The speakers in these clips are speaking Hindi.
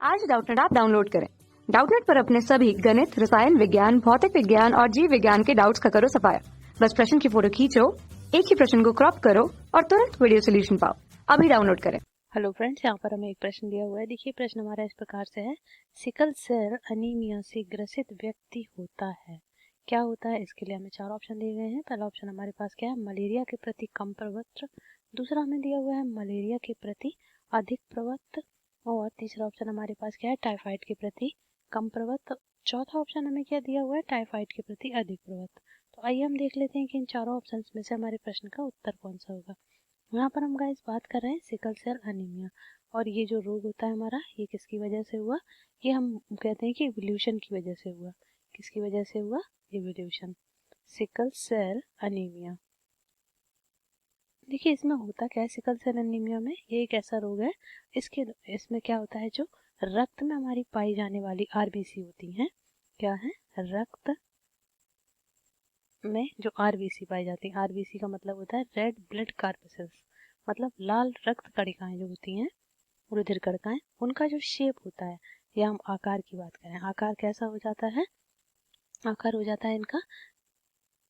आज डाउटनेट ऐप डाउनलोड करें। डाउटनेट पर अपने सभी गणित, रसायन विज्ञान, भौतिक विज्ञान और जीव विज्ञान के डाउट्स का करो सफाया। बस प्रश्न की फोटो खींचो, एक ही प्रश्न को क्रॉप करो और तुरंत वीडियो सोल्यूशन पाओ। अभी डाउनलोड करें। हेलो फ्रेंड्स, यहाँ पर हमें एक प्रश्न दिया हुआ है। देखिए, प्रश्न हमारा इस प्रकार से है, सिकल सेल अनीमिया से ग्रसित व्यक्ति होता है, क्या होता है? इसके लिए हमें चार ऑप्शन दिए गए हैं। पहला ऑप्शन हमारे पास क्या है, मलेरिया के प्रति कम प्रवृत्त। दूसरा हमें दिया हुआ है मलेरिया के प्रति अधिक प्रवृत्त। और तीसरा ऑप्शन हमारे पास क्या है, टाइफाइड के प्रति कम प्रवृत्त। चौथा ऑप्शन हमें क्या दिया हुआ है, टाइफाइड के प्रति अधिक प्रवृत्त। तो आइए हम देख लेते हैं कि इन चारों ऑप्शन में से हमारे प्रश्न का उत्तर कौन सा होगा। यहाँ पर हम गाइस बात कर रहे हैं सिकल सेल अनीमिया, और ये जो रोग होता है हमारा, ये किसकी वजह से हुआ? ये हम कहते हैं कि इवोल्यूशन की वजह से हुआ। किसकी वजह से हुआ? इवोल्यूशन। Sickle cell anaemia. देखिए, इसमें होता क्या है, सिकल सेल अनीमिया में ये एक ऐसा रोग है, इसमें क्या होता है, जो रक्त में हमारी पाई जाने वाली आरबीसी होती हैं, क्या है, रक्त में जो आरबीसी पाई जाती है, आरबीसी का मतलब होता है रेड ब्लड कार्पसेल्स, मतलब लाल रक्त कणिकाएं जो होती हैं, रुधिर कणिकाएं, उनका जो शेप होता है, या हम आकार की बात करें, आकार कैसा हो जाता है? आकार हो जाता है इनका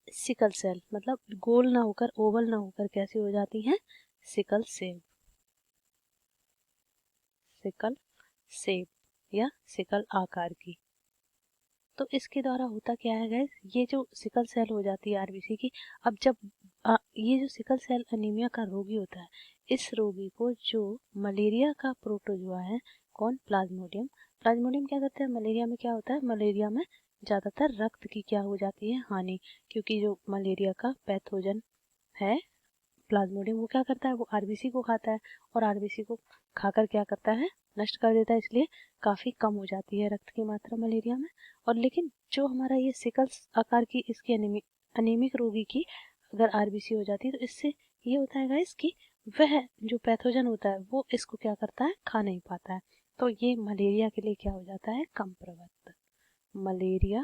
सिकल सेल, मतलब गोल ना होकर, ओवल ना होकर कैसी हो जाती हैं? सिकल सेल, सिकल शेप या सिकल आकार की। तो इसके द्वारा होता क्या है गाइस, ये जो सिकल सेल हो जाती है आरबीसी की, अब जब ये जो सिकल सेल अनीमिया का रोगी होता है, इस रोगी को जो मलेरिया का प्रोटोजोआ है, कौन, प्लाज्मोडियम, प्लाज्मोडियम क्या करता है, मलेरिया में क्या होता है, मलेरिया में ज्यादातर रक्त की क्या हो जाती है, हानि, क्योंकि जो मलेरिया का पैथोजन है प्लाज्मोडियम, वो क्या करता है, वो आरबीसी को खाता है, और आरबीसी को खाकर क्या करता है, नष्ट कर देता है, इसलिए काफी कम हो जाती है रक्त की मात्रा मलेरिया में। और लेकिन जो हमारा ये सिकल आकार की इसकी अनीमिक रोगी की अगर आरबीसी हो जाती है, तो इससे ये होता है गाइस कि वह जो पैथोजन होता है वो इसको क्या करता है, खा नहीं पाता है, तो ये मलेरिया के लिए क्या हो जाता है, कम प्रवृत्त। मलेरिया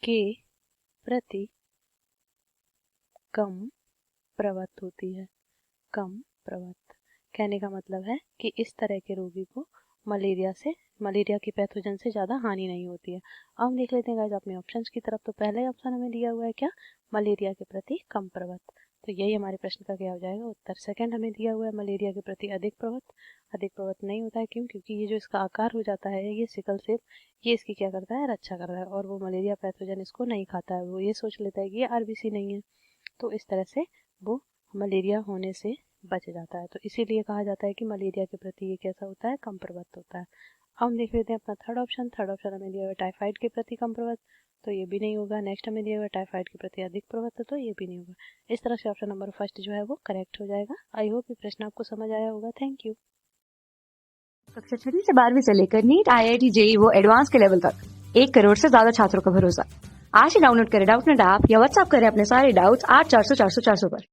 के प्रति कम प्रवृत्त होती है, कम प्रवृत्त। कहने का मतलब है कि इस तरह के रोगी को मलेरिया के पैथोजन से ज़्यादा हानि नहीं होती है। अब हम देख लेते हैं गाइस अपने ऑप्शंस की तरफ। तो पहला ऑप्शन हमें दिया हुआ है क्या, मलेरिया के प्रति कम प्रवृत्त, तो यही हमारे प्रश्न का क्या हो जाएगा, उत्तर। सेकंड हमें दिया हुआ है मलेरिया के प्रति अधिक प्रवृत्त, अधिक प्रवृत्त नहीं होता है, क्यों, क्योंकि ये जो इसका आकार हो जाता है, ये सिकल सेप, ये इसकी क्या करता है, रक्षा करता है, और वो मलेरिया पैथोजन इसको नहीं खाता है, वो ये सोच लेता है कि ये आरबीसी नहीं है, तो इस तरह से वो मलेरिया होने से बच जाता है। तो इसीलिए कहा जाता है कि मलेरिया के प्रति ये कैसा होता है, कम प्रवृत्त होता है। अब हम देख लेते हैं अपना थर्ड ऑप्शन। थर्ड ऑप्शन हमें दिया हुआ है टाइफाइड के प्रति कम प्रवृत्त, तो ये भी नहीं होगा। नेक्स्ट हमें दिया हुआ है टाइफाइड के प्रति अधिक प्रवृत्त, तो ये भी नहीं होगा। इस तरह से ऑप्शन नंबर फर्स्ट जो है वो करेक्ट हो जाएगा। आई होप ये प्रश्न आपको समझ आया होगा। Thank you. कक्षा 6 से 12वीं से लेकर नीट, IIT, JEE वो एडवांस के लेवल तक 1 करोड़ से ज्यादा छात्रों का भरोसा। आज ही डाउनलोड करें डाउटनेट ऐप या व्हाट्सएप करें अपने सारे डाउट्स 8400 400 400 पर।